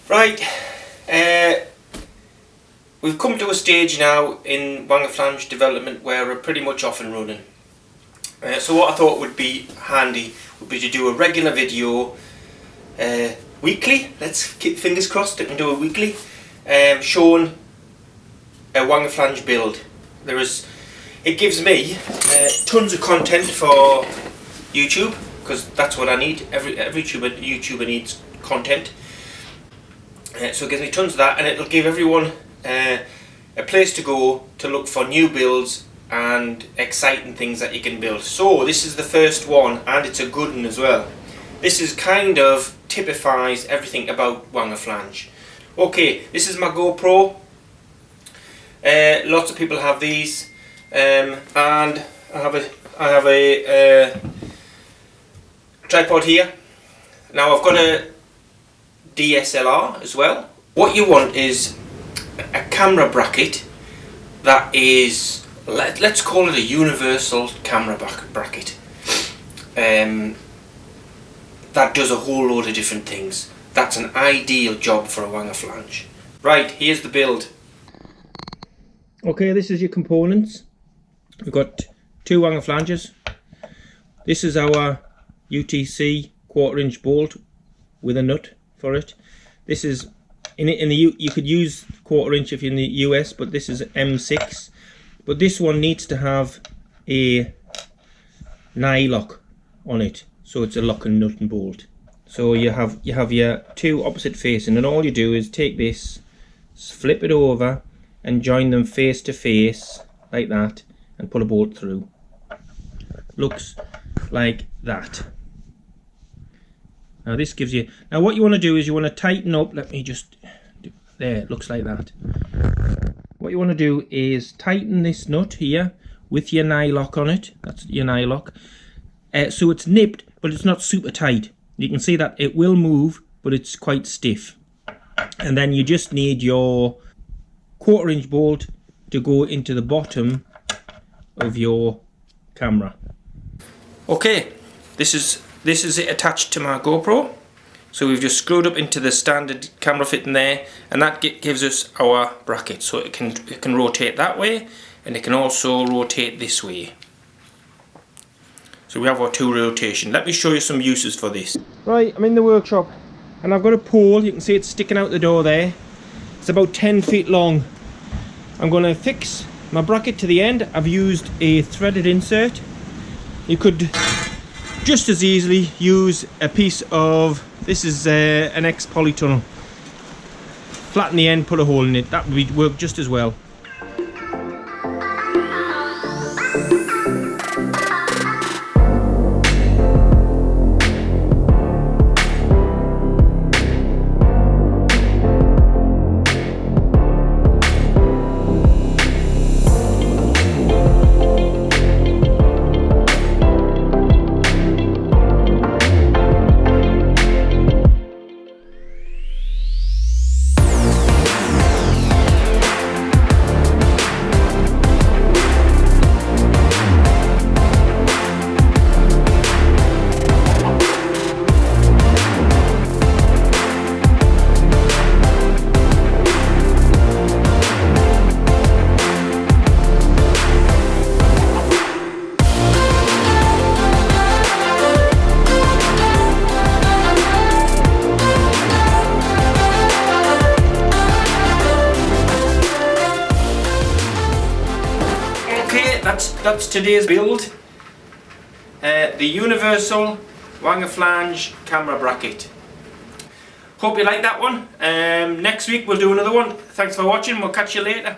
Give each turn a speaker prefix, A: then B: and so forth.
A: Right, we've come to a stage now in WangerFlange development where we're pretty much off and running. So what I thought would be handy would be to do a regular video weekly. Let's keep fingers crossed I can do a weekly showing a WangerFlange build. It gives me tons of content for YouTube, because that's what I need. Every YouTuber needs content. So it gives me tons of that, and it'll give everyone a place to go to look for new builds and exciting things that you can build. So this is the first one, and it's a good one as well. This is kind of typifies everything about WangerFlange. Okay, this is my GoPro. Lots of people have these, and I have a tripod here. Now I've got a DSLR as well. What you want is a camera bracket that is, let's call it a universal camera bracket, that does a whole load of different things. That's an ideal job for a WangerFlange. Right, here's the build. Okay, this is your components. We've got two WangerFlanges. This is our UTC 1/4 inch bolt with a nut for it. This is you could use 1/4 inch if you're in the US, but this is M6. But this one needs to have a nylock on it, so it's a lock and nut and bolt. So you have your two opposite facing, and all you do is take this, flip it over, and join them face to face like that, and put a bolt through. Looks like that. Now this gives you, now what you want to do is you want to tighten up, let me just, there, it looks like that. What you want to do is tighten this nut here with your nylock on it, that's your nylock, so it's nipped but it's not super tight. You can see that it will move but it's quite stiff. And then you just need your 1/4 inch bolt to go into the bottom of your camera. Okay, this is it attached to my GoPro. So we've just screwed up into the standard camera fitting there, and that gives us our bracket. So it can rotate that way, and it can also rotate this way. So we have our two rotation. Let me show you some uses for this. Right, I'm in the workshop, and I've got a pole. You can see it's sticking out the door there. It's about 10 feet long. I'm going to fix my bracket to the end. I've used a threaded insert. You could just as easily use a piece of, this is an X polytunnel. Flatten the end, put a hole in it. That would work just as well. That's today's build. The universal WangerFlange camera bracket. Hope you like that one. Next week we'll do another one. Thanks for watching. We'll catch you later.